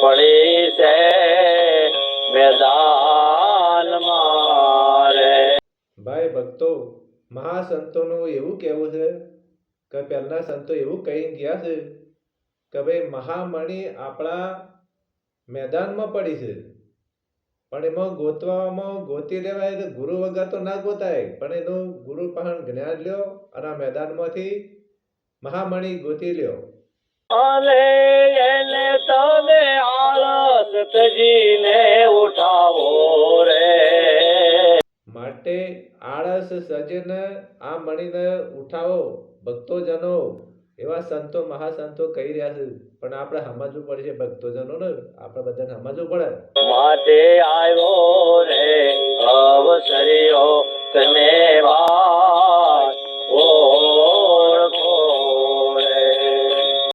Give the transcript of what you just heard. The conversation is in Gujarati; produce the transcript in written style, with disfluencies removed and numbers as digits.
પડી છે મેદાન મારે. ભાઈ ભક્તો, મહાસંતોનું એવું કહેવું છે કે પહેલા સંતો એવું કહી ગયા છે કે ભાઈ મહામણી આપણા મેદાનમાં પડી છે, પણ એમાં ગોતવામાં ગોતી લેવાય તો ગુરુ વગર તો ના ગોતાય, પણ એનું ગુરુ પાસે જ્ઞાન લ્યો અને આ મેદાનમાંથી મહામણી ગોતી લ્યો. અને એને તમે આળસ તજીને ઉઠાવો રે. માટે આળસ સજીને આ મણીને ઉઠાવો ભક્તોજનો, એવા સંતો મહાસંતો કહી રહ્યા છે. પણ આપણે સમજવું પડશે ભક્તોજનોને, આપણે બધાને સમજવું પડે. માટે આવ્યો રે અવસર્યો તને વા